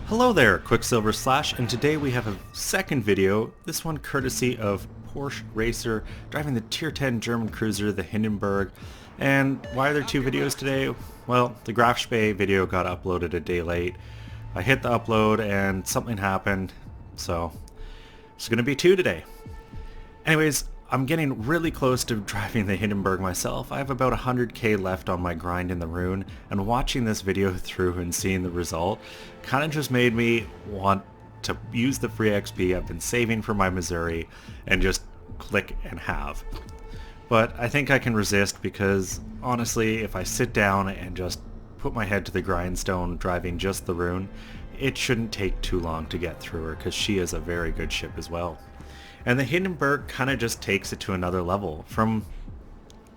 Hello there, Qckslvrslash, and today we have a second video, this one courtesy of PorscheRacer, driving the Tier 10 German cruiser, the Hindenburg. And why are there two videos today? Well, the Grafspee video got uploaded a day late. I hit the upload and something happened, so it's going to be two today. Anyways, I'm getting really close to driving the Hindenburg myself. I have about 100k left on my grind in the Rune, and watching this video through and seeing the result kind of just made me want to use the free XP I've been saving for my Missouri and just click and have. But I think I can resist because honestly, if I sit down and just put my head to the grindstone driving just the Rune, it shouldn't take too long to get through her because she is a very good ship as well. And the Hindenburg kind of just takes it to another level. From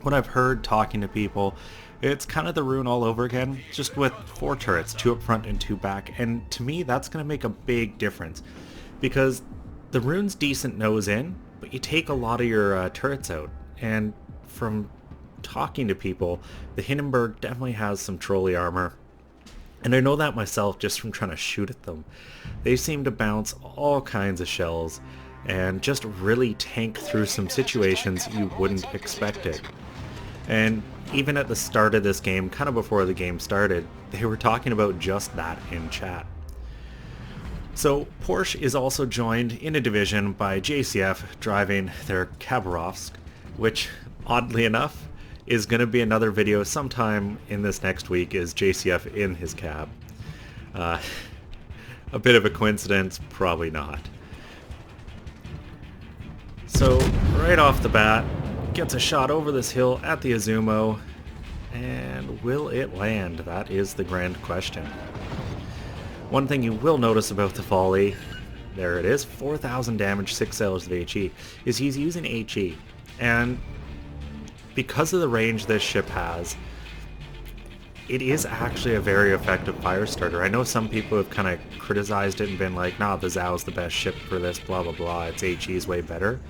what I've heard talking to people, it's kind of the Rune all over again, just with 4 turrets, 2 up front and 2 back. And to me, that's going to make a big difference. Because the Rune's decent nose in, but you take a lot of your turrets out. And from talking to people, the Hindenburg definitely has some trolley armor. And I know that myself just from trying to shoot at them. They seem to bounce all kinds of shells and just really tank through some situations you wouldn't expect it. And even at the start of this game, kind of before the game started, they were talking about just that in chat. So Porsche is also joined in a division by JCF driving their Khabarovsk, which oddly enough is going to be another video sometime in this next week, is JCF in his cab. A bit of a coincidence, probably not. So right off the bat, gets a shot over this hill at the Azumo, and will it land? That is the grand question. One thing you will notice about the volley, there it is, 4,000 damage, 6 sales of HE, is he's using HE. And because of the range this ship has, it is actually a very effective fire starter. I know some people have kind of criticized it and been like, nah, the Zhao's the best ship for this, blah blah blah, its HE's way better.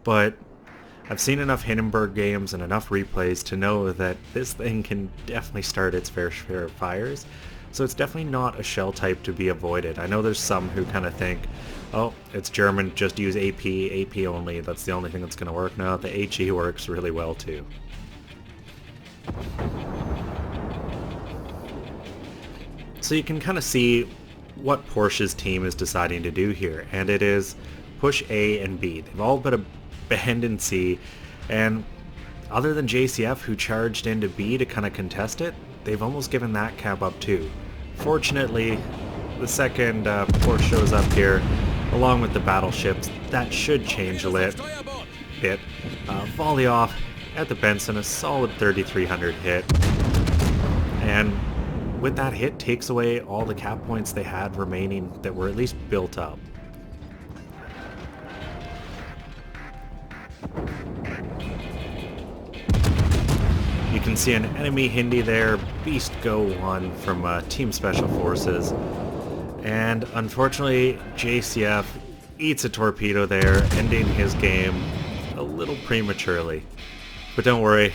But I've seen enough Hindenburg games and enough replays to know that this thing can definitely start its fair share of fires. So it's definitely not a shell type to be avoided. I know there's some who kind of think, oh, it's German, just use AP only, that's the only thing that's going to work. No, the HE works really well too. So you can kind of see what Porsche's team is deciding to do here, and it is push A and B. They've all but abandoned C, and other than JCF, who charged into B to kind of contest it, they've almost given that cab up too. Fortunately, the second Porsche shows up here, along with the battleships. That should change a bit. Volley off at the Benson, a solid 3,300 hit, and with that hit takes away all the cap points they had remaining that were at least built up. You can see an enemy Hindi there, Beast Go 1 from Team Special Forces, and unfortunately JCF eats a torpedo there, ending his game a little prematurely. But don't worry,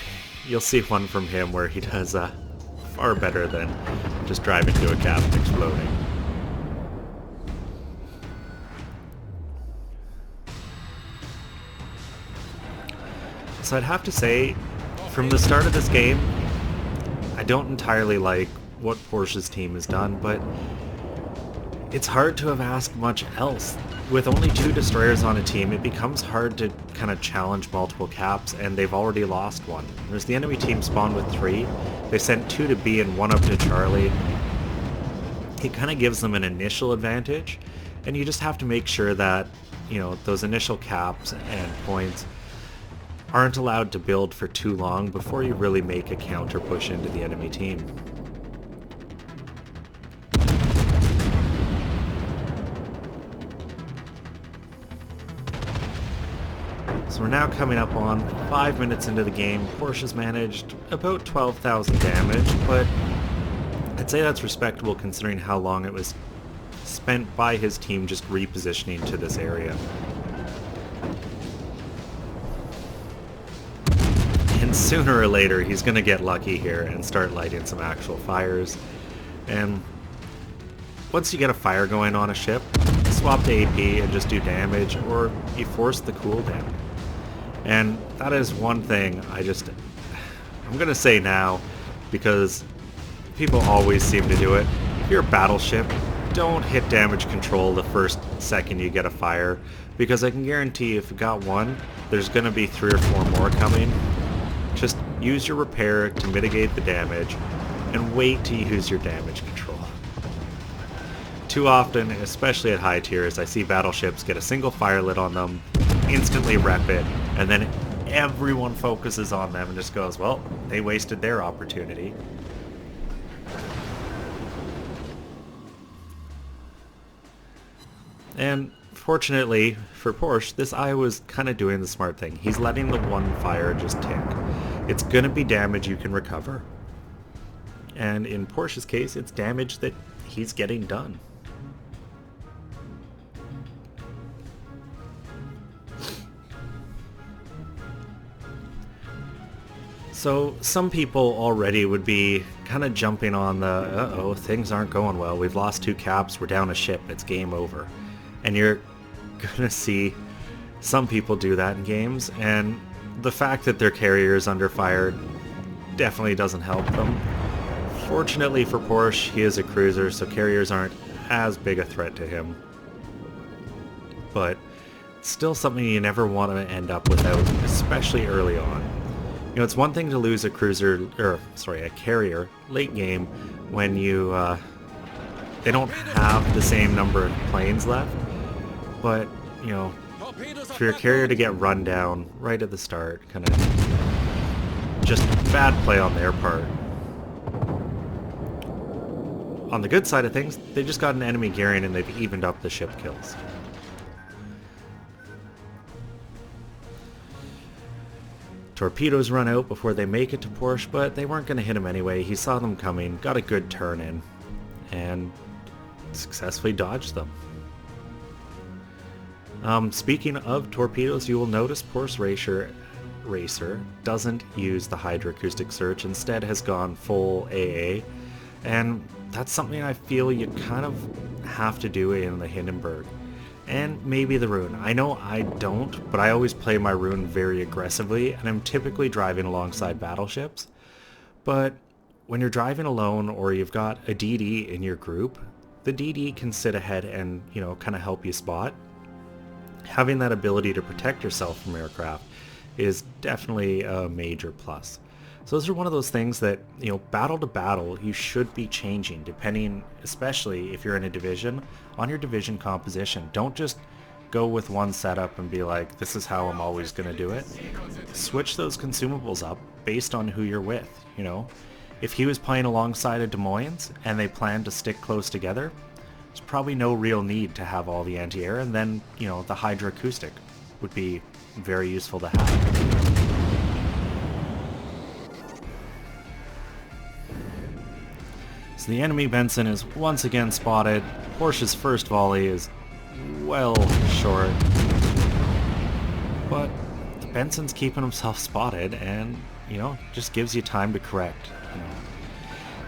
you'll see one from him where he does far better than just driving into a cap and exploding. So I'd have to say, from the start of this game, I don't entirely like what Porsche's team has done, but it's hard to have asked much else. With only 2 destroyers on a team, it becomes hard to kind of challenge multiple caps, and they've already lost one. Whereas the enemy team spawned with 3, they sent 2 to B and 1 up to Charlie. It kind of gives them an initial advantage, and you just have to make sure that, you know, those initial caps and points aren't allowed to build for too long before you really make a counter push into the enemy team. So we're now coming up on 5 minutes into the game. Porsche's managed about 12,000 damage, but I'd say that's respectable considering how long it was spent by his team just repositioning to this area. And sooner or later he's going to get lucky here and start lighting some actual fires. And once you get a fire going on a ship, swap to AP and just do damage, or you force the cooldown. And that is one thing I'm gonna say now, because people always seem to do it. If you're a battleship, don't hit damage control the first second you get a fire, because I can guarantee you if you got one, there's gonna be 3 or 4 more coming. Just use your repair to mitigate the damage, and wait to use your damage control. Too often, especially at high tiers, I see battleships get a single fire lit on them, instantly rep it, and then everyone focuses on them and just goes, well, they wasted their opportunity. And fortunately for Porsche, this eye was kind of doing the smart thing. He's letting the one fire just tick. It's going to be damage you can recover. And in Porsche's case, it's damage that he's getting done. So some people already would be kind of jumping on the, uh-oh, things aren't going well. We've lost 2 caps, we're down a ship, it's game over. And you're gonna see some people do that in games, and the fact that their carrier is under fire definitely doesn't help them. Fortunately for Porsche, he is a cruiser, so carriers aren't as big a threat to him. But it's still something you never want to end up without, especially early on. You know, it's one thing to lose a a carrier late game when they don't have the same number of planes left, but, you know, for your carrier to get run down right at the start, kind of just bad play on their part. On the good side of things, they just got an enemy gearing and they've evened up the ship kills. Torpedoes run out before they make it to Porsche, but they weren't going to hit him anyway. He saw them coming, got a good turn in, and successfully dodged them. Speaking of torpedoes, you will notice PorscheRacer doesn't use the hydroacoustic search, instead has gone full AA, and that's something I feel you kind of have to do in the Hindenburg. And maybe the Rune. I know I don't, but I always play my Rune very aggressively, and I'm typically driving alongside battleships. But when you're driving alone or you've got a DD in your group, the DD can sit ahead and, you know, kind of help you spot. Having that ability to protect yourself from aircraft is definitely a major plus. So those are one of those things that, you know, battle to battle, you should be changing, depending, especially if you're in a division, on your division composition. Don't just go with one setup and be like, this is how I'm always going to do it. Switch those consumables up based on who you're with, you know. If he was playing alongside a Des Moines and they planned to stick close together, there's probably no real need to have all the anti-air, and then, you know, the hydroacoustic would be very useful to have. So the enemy Benson is once again spotted. Porsche's first volley is well short, but the Benson's keeping himself spotted, and, you know, just gives you time to correct. You know,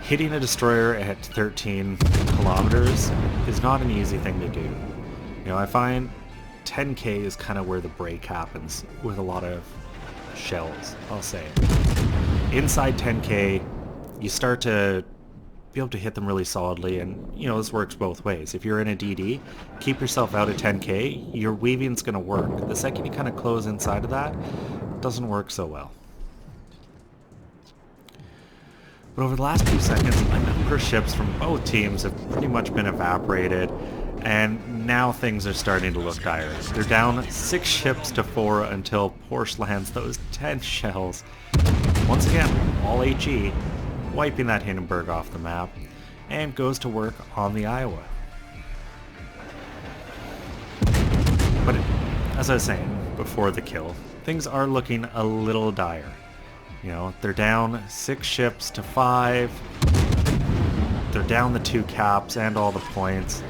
hitting a destroyer at 13 kilometers is not an easy thing to do. You know, I find 10k is kind of where the break happens with a lot of shells, I'll say. Inside 10k, you start to be able to hit them really solidly, and, you know, this works both ways. If you're in a DD, keep yourself out at 10k, your weaving's going to work. The second you kind of close inside of that, it doesn't work so well. But over the last few seconds, a number of ships from both teams have pretty much been evaporated, and now things are starting to look dire. They're down 6 ships to 4 until Porsche lands those 10 shells. Once again, all HE, wiping that Hindenburg off the map, and goes to work on the Iowa. But as I was saying before the kill, things are looking a little dire. You know, they're down 6 ships to 5, they're down the 2 caps and all the points.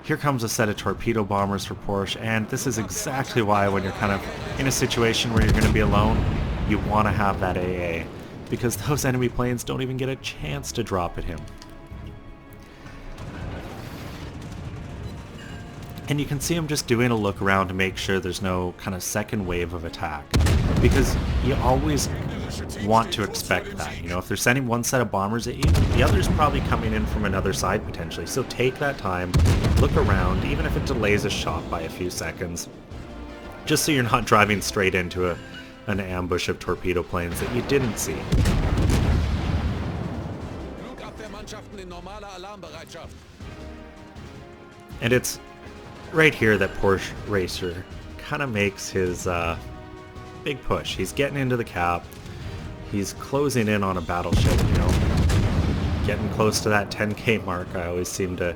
Here comes a set of torpedo bombers for Porsche, and this is exactly why when you're kind of in a situation where you're going to be alone, you want to have that AA. Because those enemy planes don't even get a chance to drop at him. And you can see him just doing a look around to make sure there's no kind of second wave of attack. Because you always want to expect that. You know, if they're sending one set of bombers at you, the other's probably coming in from another side potentially. So take that time, look around, even if it delays a shot by a few seconds, just so you're not driving straight into an ambush of torpedo planes that you didn't see. And it's right here that PorscheRacer kind of makes his big push. He's getting into the cap. He's closing in on a battleship, you know, getting close to that 10k mark. I always seem to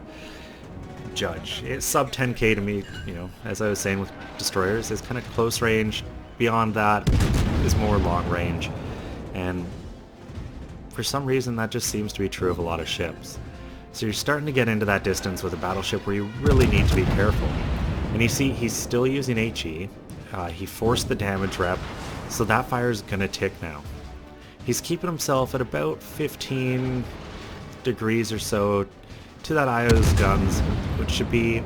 judge. It's sub 10k to me, you know, as I was saying with destroyers, is kind of close range. Beyond that is more long range. And for some reason that just seems to be true of a lot of ships. So you're starting to get into that distance with a battleship where you really need to be careful. And you see he's still using HE. He forced the damage rep, so that fire is going to tick now. He's keeping himself at about 15 degrees or so to that IO's guns, which should be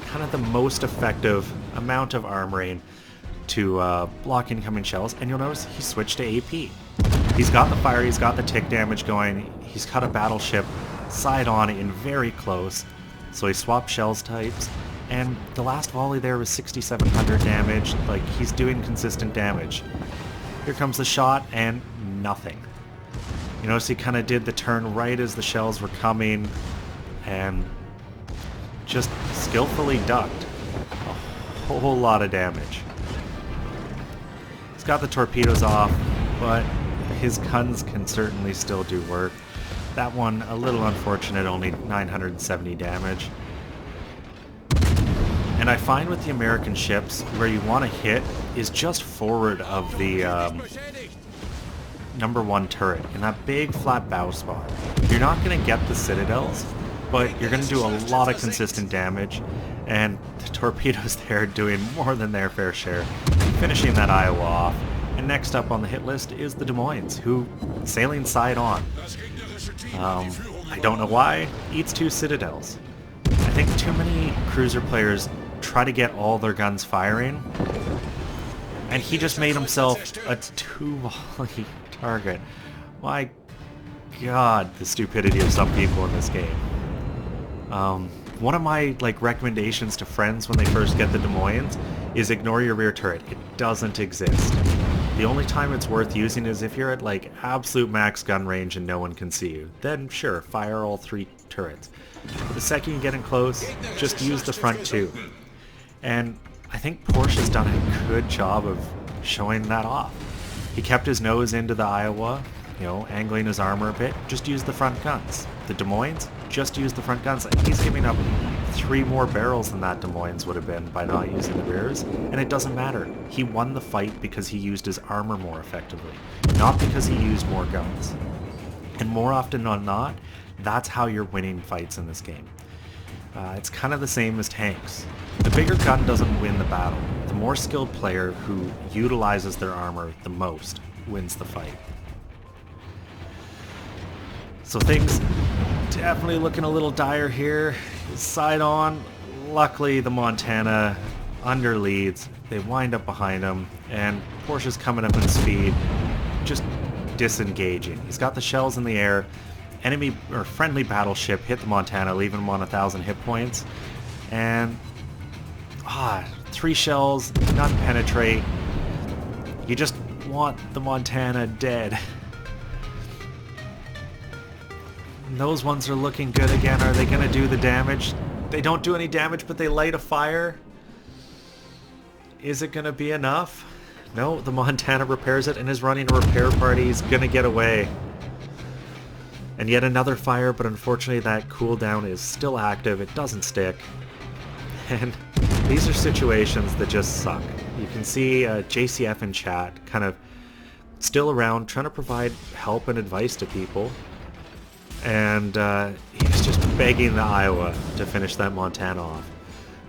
kind of the most effective amount of armoring to block incoming shells. And you'll notice he switched to AP. He's got the fire, he's got the tick damage going, he's got a battleship side on in very close, so he swapped shells types, and the last volley there was 6,700 damage. Like, he's doing consistent damage. Here comes the shot, and nothing. You notice he kind of did the turn right as the shells were coming, and just skillfully ducked a whole lot of damage. He's got the torpedoes off, but his guns can certainly still do work. That one, a little unfortunate, only 970 damage. And I find with the American ships, where you want to hit is just forward of the #1 turret, in that big flat bow spot. You're not going to get the citadels, but you're going to do a lot of consistent damage, and the torpedoes there doing more than their fair share, finishing that Iowa off. And next up on the hit list is the Des Moines, who sailing side on. I don't know why, eats 2 citadels. I think too many cruiser players try to get all their guns firing, and he just made himself a 2-volley target. My god, the stupidity of some people in this game. One of my recommendations to friends when they first get the Des Moines is ignore your rear turret. It doesn't exist. The only time it's worth using is if you're at absolute max gun range and no one can see you. Then sure, fire all 3 turrets. But the second you get in close, just use the front 2. And I think Porsche has done a good job of showing that off. He kept his nose into the Iowa, you know, angling his armor a bit. Just use the front guns. The Des Moines, just use the front guns. He's giving up 3 more barrels than that Des Moines would have been by not using the rears, and it doesn't matter. He won the fight because he used his armor more effectively, not because he used more guns. And more often than not, that's how you're winning fights in this game. It's kind of the same as tanks. The bigger gun doesn't win the battle. The more skilled player who utilizes their armor the most wins the fight. So things definitely looking a little dire here. Side on, luckily the Montana under leads. They wind up behind him, and Porsche's coming up in speed, just disengaging. He's got the shells in the air. Enemy or friendly battleship hit the Montana, leaving him on 1,000 hit points. And 3 shells, none penetrate. You just want the Montana dead. And those ones are looking good again. Are they going to do the damage? They don't do any damage, but they light a fire. Is it going to be enough? No, the Montana repairs it and is running a repair party. He's going to get away. And yet another fire, but unfortunately that cooldown is still active. It doesn't stick. And these are situations that just suck. You can see JCF in chat kind of still around, trying to provide help and advice to people. And he was just begging the Iowa to finish that Montana off.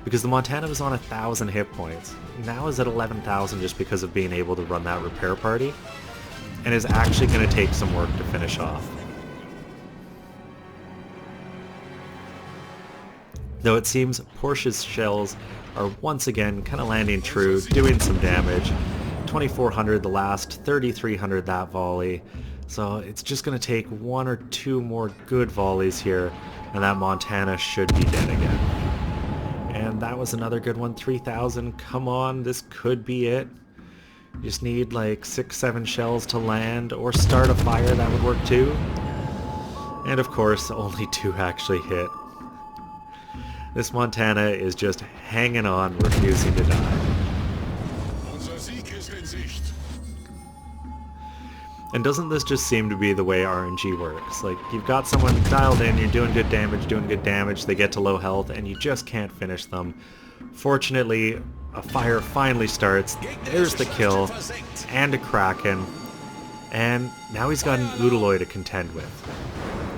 Because the Montana was on 1,000 hit points. Now is at 11,000 just because of being able to run that repair party. And is actually going to take some work to finish off. Though it seems Porsche's shells are once again kind of landing true, doing some damage. 2,400 the last, 3,300 that volley. So it's just going to take one or two more good volleys here, and that Montana should be dead again. And that was another good one, 3,000. Come on, this could be it. You just need like 6-7 shells to land, or start a fire, that would work too. And of course, only 2 actually hit. This Montana is just hanging on, refusing to die. And doesn't this just seem to be the way RNG works? Like, you've got someone dialed in, you're doing good damage, they get to low health, and you just can't finish them. Fortunately, a fire finally starts, there's the kill, and a Kraken, and now he's got an Udaloy to contend with.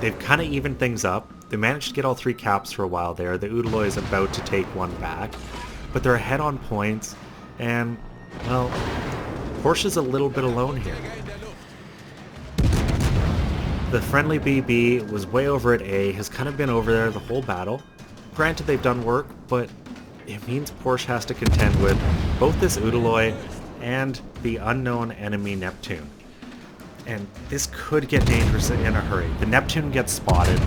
They've kind of evened things up. They managed to get all 3 caps for a while there. The Udaloy is about to take one back, but they're ahead on points, and, well, Porsche's a little bit alone here. The friendly BB was way over at A, has kind of been over there the whole battle. Granted, they've done work, but it means Porsche has to contend with both this Udaloy and the unknown enemy Neptune. And this could get dangerous in a hurry. The Neptune gets spotted,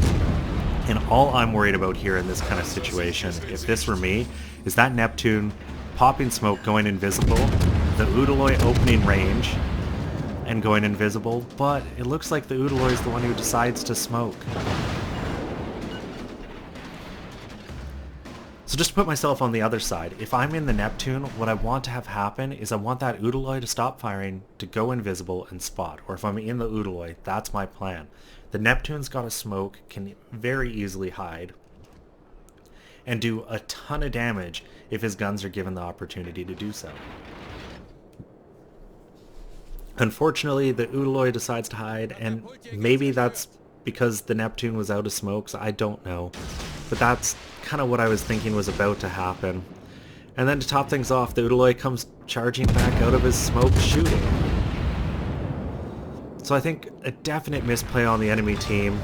and all I'm worried about here in this kind of situation, if this were me, is that Neptune popping smoke, going invisible, the Udaloy opening range, and going invisible, but it looks like the Udaloy is the one who decides to smoke. So just to put myself on the other side, if I'm in the Neptune, what I want to have happen is I want that Udaloy to stop firing, to go invisible and spot. Or if I'm in the Udaloy, that's my plan. The Neptune's got a smoke, can very easily hide, and do a ton of damage if his guns are given the opportunity to do so. Unfortunately, the Udaloy decides to hide, and maybe that's because the Neptune was out of smokes, I don't know. But that's kind of what I was thinking was about to happen. And then to top things off, the Udaloy comes charging back out of his smoke, shooting. So I think a definite misplay on the enemy team.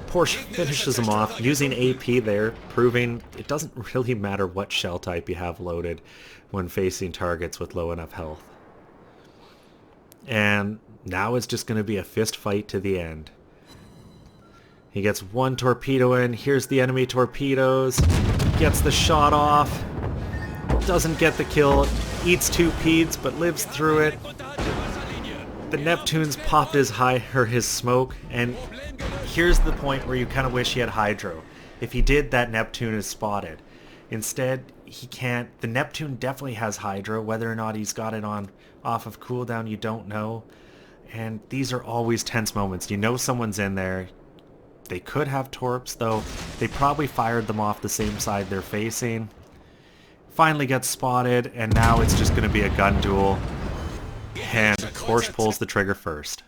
Porsche finishes him off using AP there, proving it doesn't really matter what shell type you have loaded when facing targets with low enough health. And now it's just going to be a fist fight to the end. He gets one torpedo in, here's the enemy torpedoes, gets the shot off, doesn't get the kill, eats 2 peds but lives through it. The Neptune's popped his smoke, and here's the point where you kind of wish he had Hydro. If he did, that Neptune is spotted. Instead, he can't. The Neptune definitely has Hydro. Whether or not he's got it on off of cooldown, you don't know. And these are always tense moments. You know someone's in there. They could have torps, though. They probably fired them off the same side they're facing. Finally gets spotted, and now it's just going to be a gun duel. And Porsche pulls the trigger first.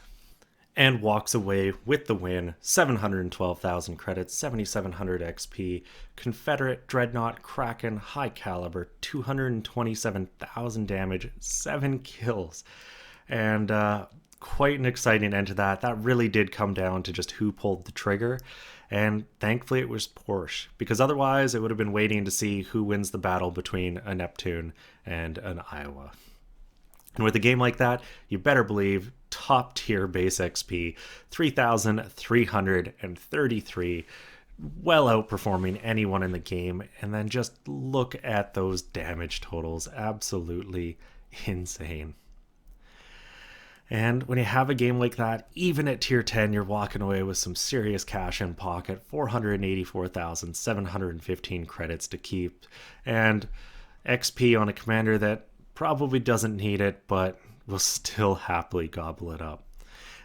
And walks away with the win. 712,000 credits, 7,700 XP, Confederate, Dreadnought, Kraken, High Caliber, 227,000 damage, 7 kills. And quite an exciting end to that. That really did come down to just who pulled the trigger. And thankfully it was Porsche, because otherwise it would have been waiting to see who wins the battle between a Neptune and an Iowa. And with a game like that, you better believe top tier base XP, 3,333, well outperforming anyone in the game. And then just look at those damage totals, absolutely insane. And when you have a game like that, even at tier 10, you're walking away with some serious cash in pocket, 484,715 credits to keep, and XP on a commander that probably doesn't need it, but will still happily gobble it up.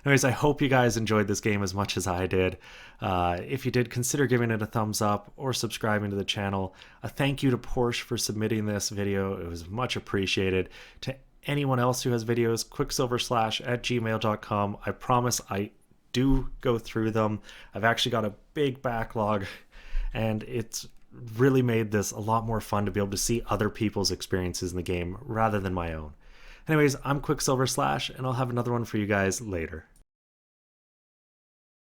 Anyways, I hope you guys enjoyed this game as much as I did. If you did, consider giving it a thumbs up or subscribing to the channel. A thank you to Porsche for submitting this video. It was much appreciated. To anyone else who has videos, Qckslvrslash@gmail.com. I promise I do go through them. I've actually got a big backlog, and it's really made this a lot more fun to be able to see other people's experiences in the game rather than my own. Anyways, I'm Qckslvrslash, and I'll have another one for you guys later.